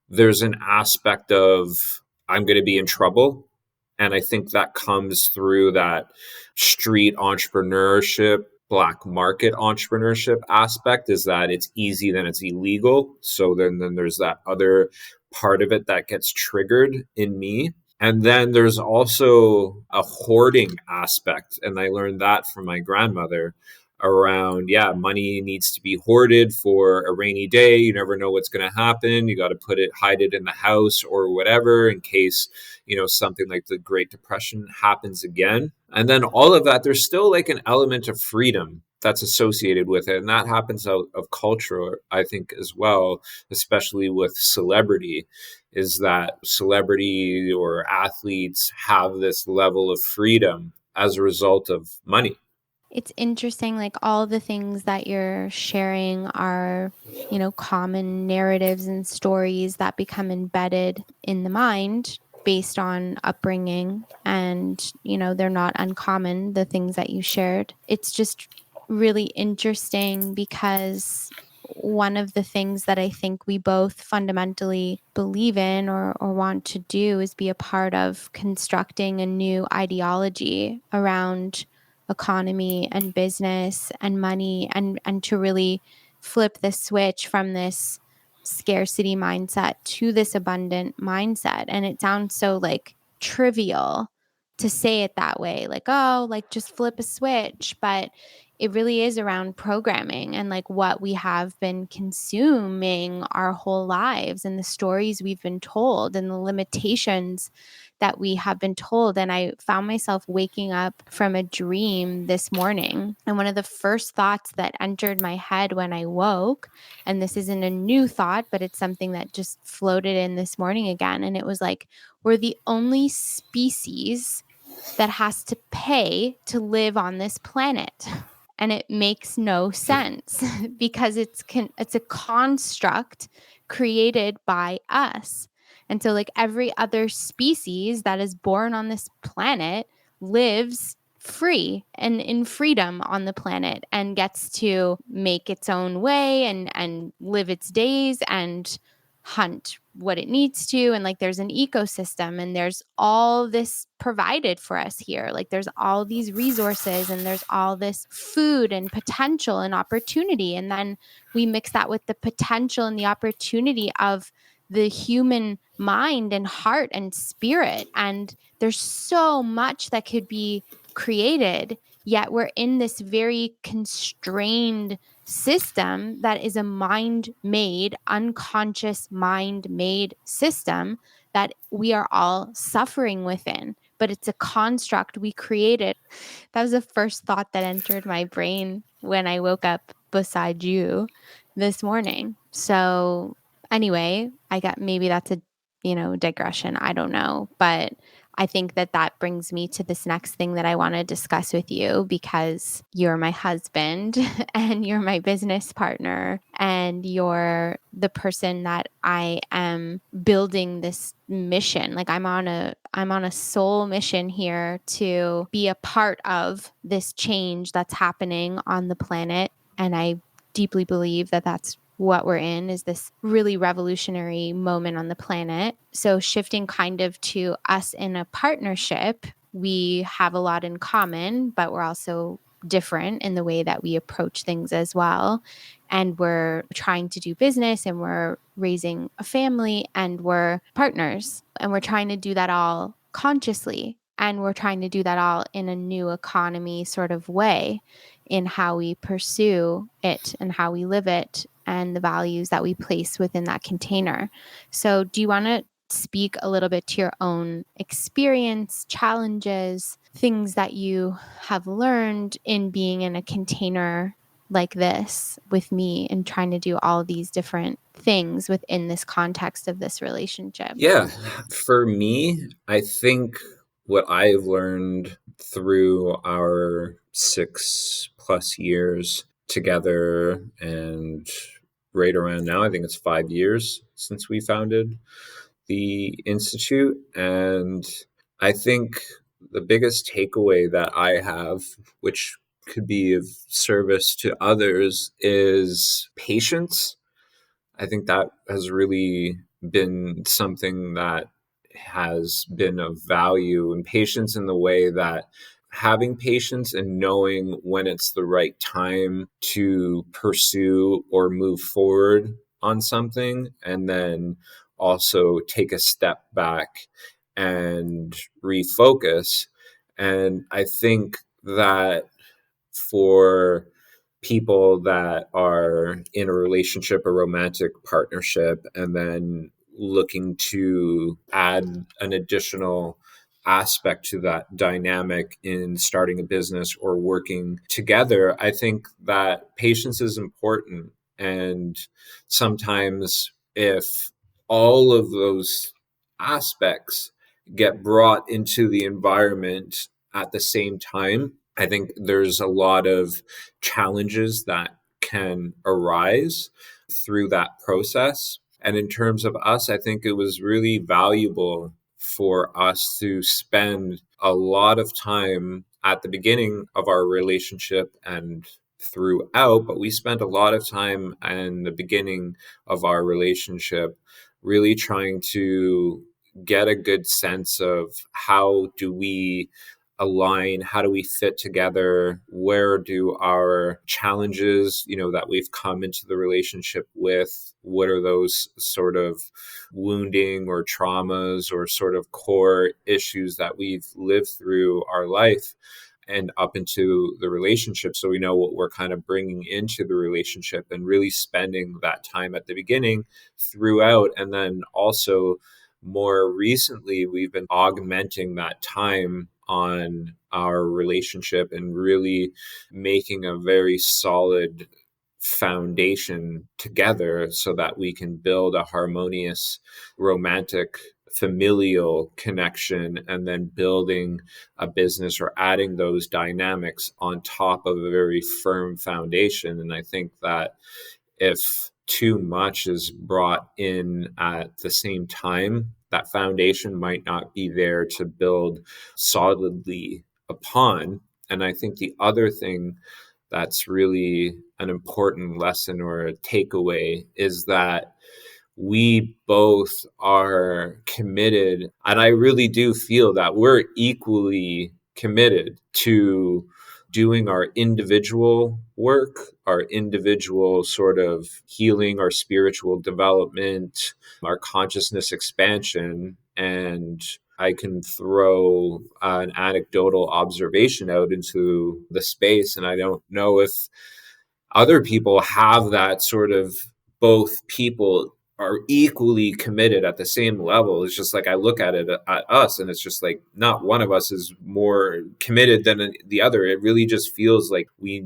S1: there's an aspect of I'm going to be in trouble. And I think that comes through that street entrepreneurship, black market entrepreneurship aspect, is that it's easy, then it's illegal. So then there's that other part of it that gets triggered in me. And then there's also a hoarding aspect. And I learned that from my grandmother around, yeah, money needs to be hoarded for a rainy day. You never know what's going to happen. You got to hide it in the house or whatever, in case, something like the Great Depression happens again. And then all of that, there's still like an element of freedom that's associated with it. And that happens out of culture, I think, as well, especially with celebrity, is that celebrity or athletes have this level of freedom as a result of money.
S2: It's interesting, like all the things that you're sharing are, common narratives and stories that become embedded in the mind based on upbringing. And, they're not uncommon, the things that you shared. It's just really interesting because one of the things that I think we both fundamentally believe in or want to do is be a part of constructing a new ideology around economy and business and money, and to really flip the switch from this scarcity mindset to this abundant mindset. And it sounds so like trivial to say it that way, like, oh, like just flip a switch. But it really is around programming and like what we have been consuming our whole lives, and the stories we've been told, and the limitations that we have been told. And I found myself waking up from a dream this morning. And one of the first thoughts that entered my head when I woke, and this isn't a new thought, but it's something that just floated in this morning again. And it was like, we're the only species that has to pay to live on this planet. And it makes no sense because it's a construct created by us. And so like every other species that is born on this planet lives free and in freedom on the planet and gets to make its own way and live its days and hunt what it needs to. And like there's an ecosystem and there's all this provided for us here. Like there's all these resources and there's all this food and potential and opportunity. And then we mix that with the potential and the opportunity of the human mind and heart and spirit. And there's so much that could be created, yet we're in this very constrained system that is a mind made, unconscious mind made system that we are all suffering within. But it's a construct we created. That was the first thought that entered my brain when I woke up beside you this morning. So, anyway, I got, maybe that's a, digression. I don't know. But I think that that brings me to this next thing that I want to discuss with you, because you're my husband and you're my business partner and you're the person that I am building this mission. Like I'm on a soul mission here to be a part of this change that's happening on the planet. And I deeply believe that that's what we're in, is this really revolutionary moment on the planet. So shifting kind of to us in a partnership, we have a lot in common, but we're also different in the way that we approach things as well. And we're trying to do business and we're raising a family and we're partners, and we're trying to do that all consciously. And we're trying to do that all in a new economy sort of way, in how we pursue it and how we live it and the values that we place within that container. So do you want to speak a little bit to your own experience, challenges, things that you have learned in being in a container like this with me and trying to do all these different things within this context of this relationship?
S1: Yeah, for me, I think what I've learned through our 6+ years together, and right around now, I think it's 5 years since we founded the Institute. And I think the biggest takeaway that I have, which could be of service to others, is patience. I think that has really been something that has been of value, and patience in the way that having patience and knowing when it's the right time to pursue or move forward on something, and then also take a step back and refocus. And I think that for people that are in a relationship, a romantic partnership, and then looking to add an additional aspect to that dynamic in starting a business or working together, I think that patience is important. And sometimes, if all of those aspects get brought into the environment at the same time, I think there's a lot of challenges that can arise through that process. And in terms of us, I think it was really valuable for us to spend a lot of time at the beginning of our relationship and throughout, but we spent a lot of time in the beginning of our relationship really trying to get a good sense of how do we align? How do we fit together? Where do our challenges, that we've come into the relationship with, what are those sort of wounding or traumas or sort of core issues that we've lived through our life and up into the relationship, so we know what we're kind of bringing into the relationship, and really spending that time at the beginning, throughout, and then also more recently we've been augmenting that time on our relationship and really making a very solid foundation together so that we can build a harmonious romantic familial connection, and then building a business or adding those dynamics on top of a very firm foundation. And I think that if too much is brought in at the same time, that foundation might not be there to build solidly upon. And I think the other thing that's really an important lesson or a takeaway is that we both are committed, and I really do feel that we're equally committed to doing our individual work, our individual sort of healing, our spiritual development, our consciousness expansion. And I can throw an anecdotal observation out into the space, and I don't know if other people have that sort of, both people are equally committed at the same level. It's just like I look at it at us, and it's just like not one of us is more committed than the other. It really just feels like we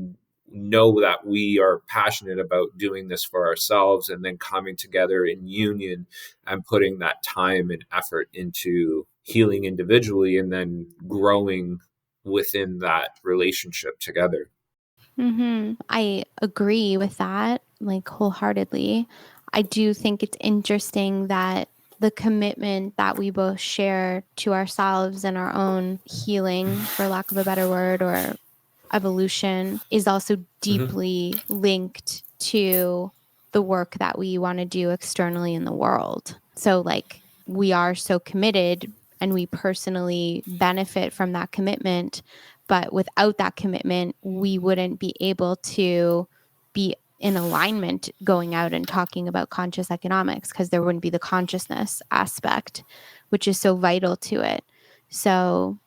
S1: know that we are passionate about doing this for ourselves, and then coming together in union and putting that time and effort into healing individually, and then growing within that relationship together.
S2: I agree with that, like wholeheartedly. I do think it's interesting that the commitment that we both share to ourselves and our own healing, for lack of a better word, or evolution, is also
S1: Mhm.
S2: deeply linked to the work that we want to do externally in the world. So, like, we are so committed and we personally benefit from that commitment. But without that commitment, we wouldn't be able to be in alignment going out and talking about conscious economics, because there wouldn't be the consciousness aspect, which is so vital to it. So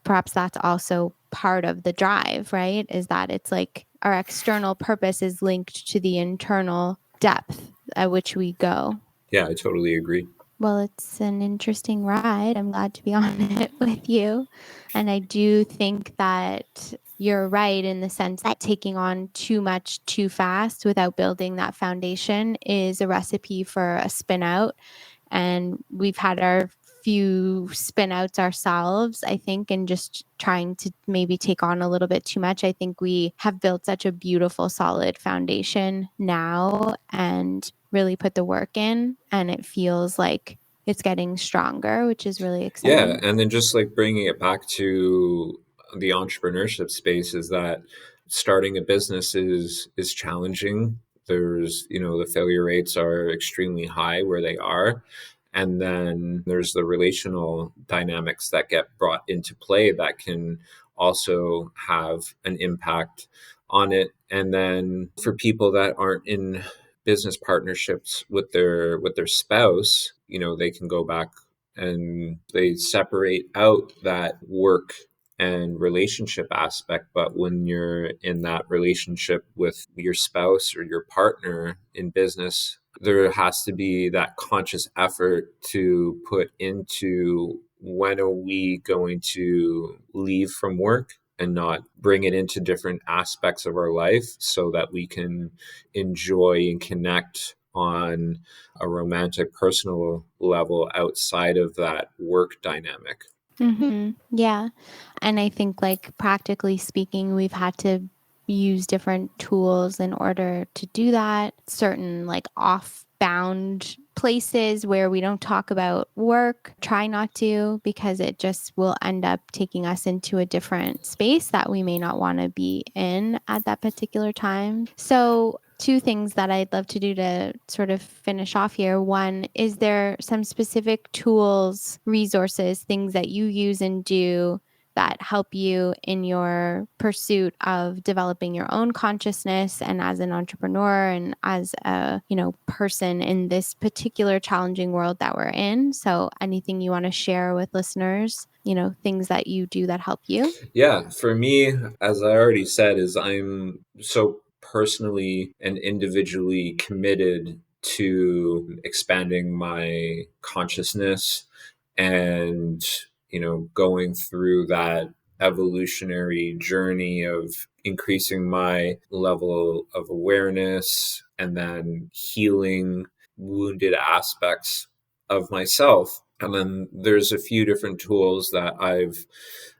S2: perhaps that's also part of the drive, right? Is that it's like our external purpose is linked to the internal depth at which we go.
S1: Yeah, I totally agree.
S2: Well, it's an interesting ride. I'm glad to be on it with you. And I do think that you're right in the sense that taking on too much too fast without building that foundation is a recipe for a spin out. And we've had our few spin outs ourselves, I think, and just trying to maybe take on a little bit too much. I think we have built such a beautiful, solid foundation now and really put the work in, and it feels like it's getting stronger, which is really
S1: Yeah,
S2: exciting.
S1: and then just like bringing it back to the entrepreneurship space, is that starting a business is challenging. There's, the failure rates are extremely high where they are. And then there's the relational dynamics that get brought into play that can also have an impact on it. And then for people that aren't in business partnerships with their spouse, they can go back and they separate out that work and relationship aspect. But when you're in that relationship with your spouse or your partner in business, there has to be that conscious effort to put into, when are we going to leave from work and not bring it into different aspects of our life, so that we can enjoy and connect on a romantic personal level outside of that work dynamic.
S2: Yeah. And I think, like, practically speaking, we've had to use different tools in order to do that. Certain, like, off bound places where we don't talk about work, try not to, because it just will end up taking us into a different space that we may not want to be in at that particular time. So, two things that I'd love to do to sort of finish off here. One, is there some specific tools, resources, things that you use and do that help you in your pursuit of developing your own consciousness and as an entrepreneur and as a, person in this particular challenging world that we're in. So anything you want to share with listeners, things that you do that help you?
S1: Yeah, for me, as I already said, is I'm so personally and individually committed to expanding my consciousness and, going through that evolutionary journey of increasing my level of awareness and then healing wounded aspects of myself. And then there's a few different tools that I've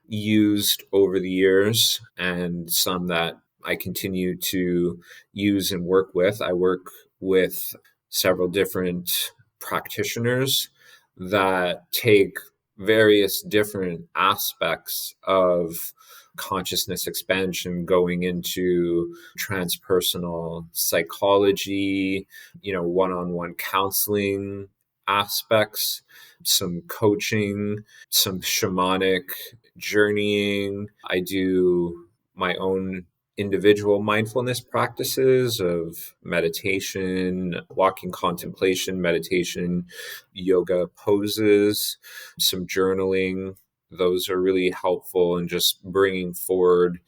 S1: used over the years and some that I continue to use and work with. I work with several different practitioners that take various different aspects of consciousness expansion going into transpersonal psychology, one-on-one counseling aspects, some coaching, some shamanic journeying. I do my own individual mindfulness practices of meditation, walking contemplation, meditation, yoga poses, some journaling. Those are really helpful in just bringing forward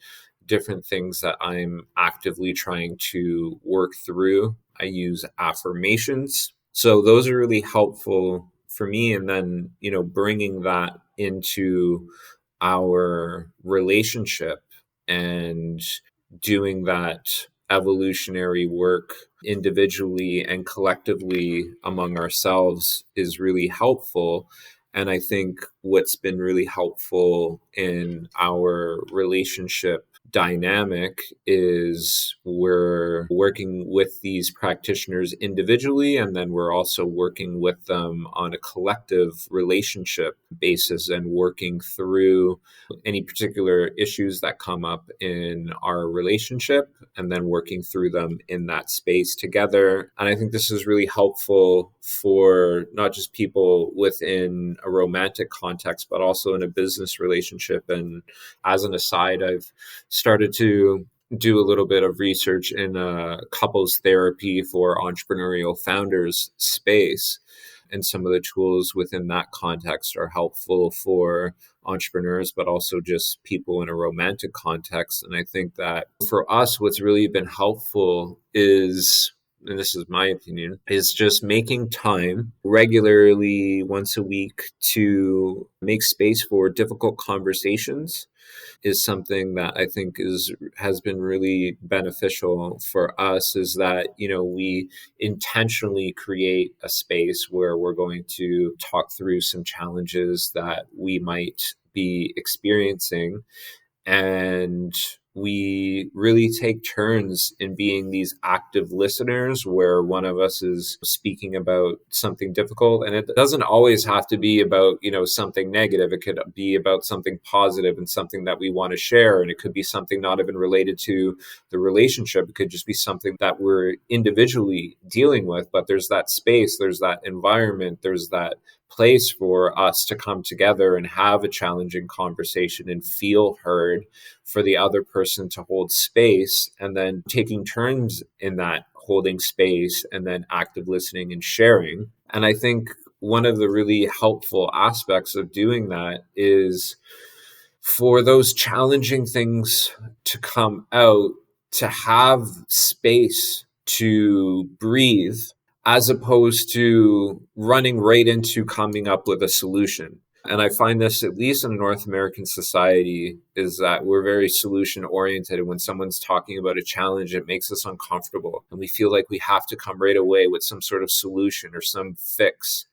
S1: different things that I'm actively trying to work through. I use affirmations. So those are really helpful for me. And then, bringing that into our relationship and doing that evolutionary work individually and collectively among ourselves is really helpful. And I think what's been really helpful in our relationship dynamic is we're working with these practitioners individually, and then we're also working with them on a collective relationship basis and working through any particular issues that come up in our relationship and then working through them in that space together. And I think this is really helpful for not just people within a romantic context, but also in a business relationship. And as an aside, I've started to do a little bit of research in a couples therapy for entrepreneurial founders space. And some of the tools within that context are helpful for entrepreneurs, but also just people in a romantic context. And I think that for us, what's really been helpful is, and this is my opinion, is just making time regularly once a week to make space for difficult conversations is something that I think has been really beneficial for us, is that, we intentionally create a space where we're going to talk through some challenges that we might be experiencing, and we really take turns in being these active listeners where one of us is speaking about something difficult. And it doesn't always have to be about, something negative. It could be about something positive and something that we want to share. And it could be something not even related to the relationship. It could just be something that we're individually dealing with. But there's that space, there's that environment, there's that place for us to come together and have a challenging conversation and feel heard, for the other person to hold space, and then taking turns in that holding space and then active listening and sharing. And I think one of the really helpful aspects of doing that is for those challenging things to come out, to have space to breathe, as opposed to running right into coming up with a solution. And I find this, at least in North American society, is that we're very solution oriented. And when someone's talking about a challenge, it makes us uncomfortable. And we feel like we have to come right away with some sort of solution or some fix.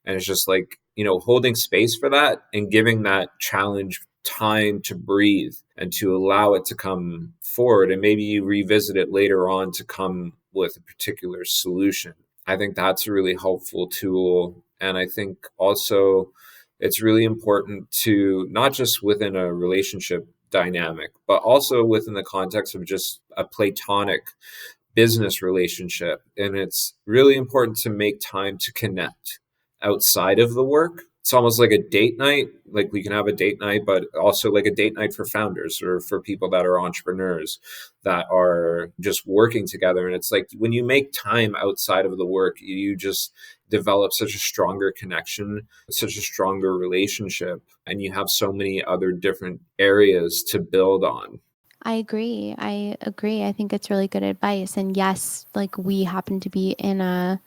S1: And it's just like, holding space for that and giving that challenge time to breathe and to allow it to come forward. And maybe you revisit it later on to come with a particular solution. I think that's a really helpful tool. And I think also it's really important to, not just within a relationship dynamic, but also within the context of just a platonic business relationship. And it's really important to make time to connect outside of the work. it's almost like a date night. Like we can have a date night, but also like a date night for founders or for people that are entrepreneurs that are just working together. And it's like when you make time outside of the work, you just develop such a stronger connection, such a stronger relationship, and you have so many other different areas to build on.
S2: I agree. I agree. I think it's really good advice. And yes, like we happen to be in a,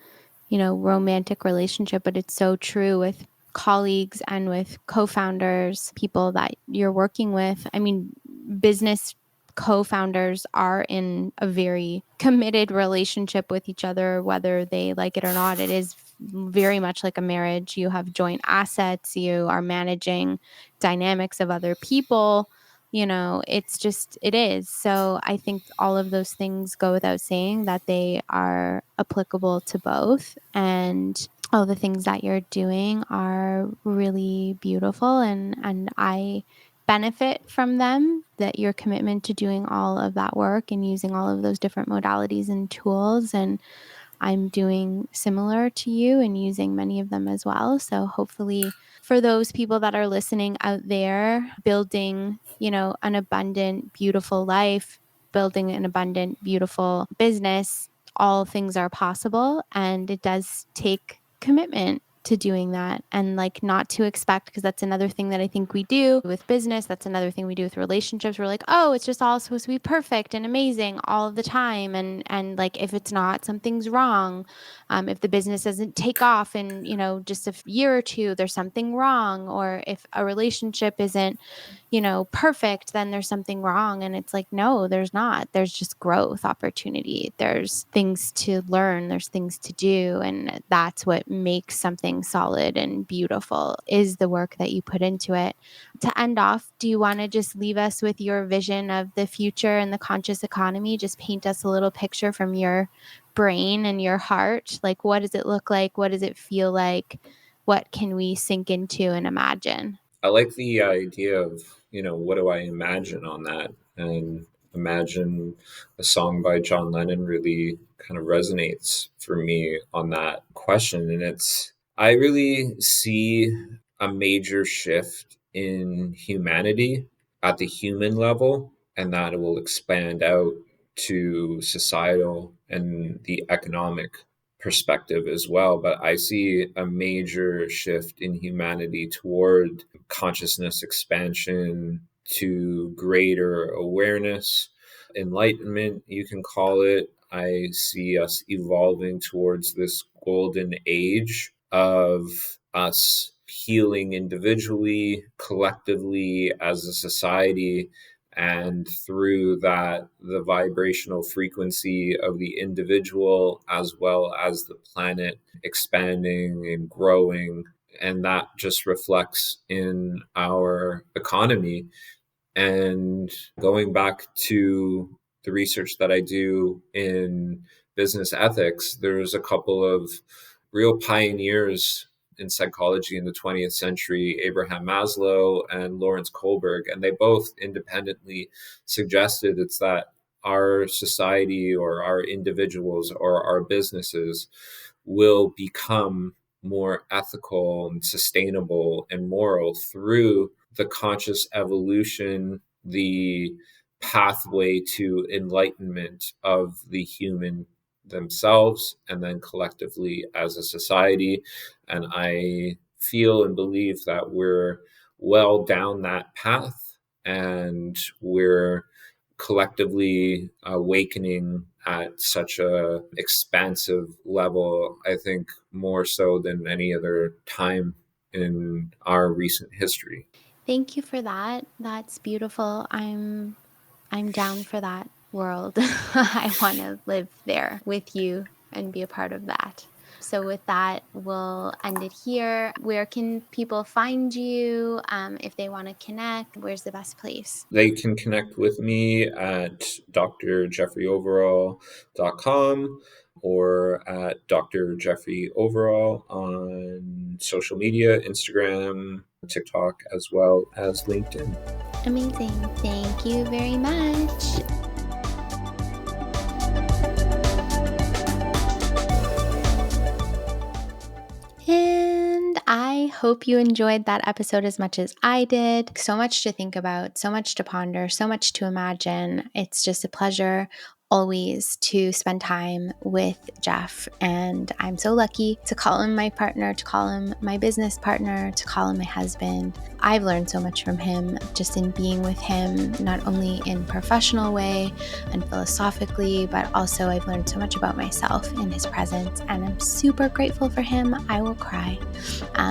S2: romantic relationship, but it's so true with colleagues and with co-founders, people that you're working with. I mean, business co-founders are in a very committed relationship with each other, whether they like it or not. It is very much like a marriage. You have joint assets, you are managing dynamics of other people. It is. So I think all of those things go without saying that they are applicable to both. And all the things that you're doing are really beautiful. And I benefit from them, that your commitment to doing all of that work and using all of those different modalities and tools. And I'm doing similar to you and using many of them as well. So hopefully for those people that are listening out there, building, an abundant, beautiful life, building an abundant, beautiful business, all things are possible. And it does take commitment to doing that, and like not to expect, because that's another thing that I think we do with business. That's another thing we do with relationships. We're like, oh, it's just all supposed to be perfect and amazing all of the time. And like, if it's not, something's wrong. If the business doesn't take off in, just a year or two, there's something wrong. Or if a relationship isn't, perfect, then there's something wrong. And it's like, no, there's not. There's just growth opportunity. There's things to learn. There's things to do. And that's what makes something solid and beautiful, is the work that you put into it. To end off, do you want to just leave us with your vision of the future and the conscious economy? Just paint us a little picture from your brain and your heart. Like, what does it look like? What does it feel like? What can we sink into and imagine?
S1: I like the idea of, what do I imagine on that? And imagine a song by John Lennon really kind of resonates for me on that question. And I really see a major shift in humanity at the human level, and that it will expand out to societal and the economic perspective as well. But I see a major shift in humanity toward consciousness expansion, to greater awareness, enlightenment, you can call it. I see us evolving towards this golden age of us healing individually, collectively, as a society, and through that, the vibrational frequency of the individual as well as the planet expanding and growing. And that just reflects in our economy. And going back to the research that I do in business ethics, there's a couple of real pioneers in psychology in the 20th century, Abraham Maslow and Lawrence Kohlberg, and they both independently suggested it's that our society or our individuals or our businesses will become more ethical and sustainable and moral through the conscious evolution, the pathway to enlightenment of the human themselves and then collectively as a society. And I feel and believe that we're well down that path, and we're collectively awakening at such a expansive level, I think more so than any other time in our recent history.
S2: Thank you for that. That's beautiful. I'm down for that world. I want to live there with you and be a part of that. So with that, we'll end it here. Where can people find you if they want to connect? Where's the best place?
S1: They can connect with me at drjeffreyoverall.com or at Dr. Jeffrey Overall on social media, Instagram, TikTok, as well as LinkedIn.
S2: Amazing. Thank you very much. And I hope you enjoyed that episode as much as I did. So much to think about, so much to ponder, so much to imagine. It's just a pleasure always to spend time with Jeff. And I'm so lucky to call him my partner, to call him my business partner, to call him my husband. I've learned so much from him just in being with him, not only in professional way and philosophically, but also I've learned so much about myself in his presence. And I'm super grateful for him. I will cry.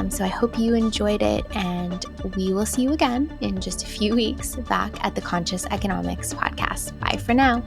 S2: So I hope you enjoyed it, and we will see you again in just a few weeks back at the Conscious Economics podcast. Bye for now.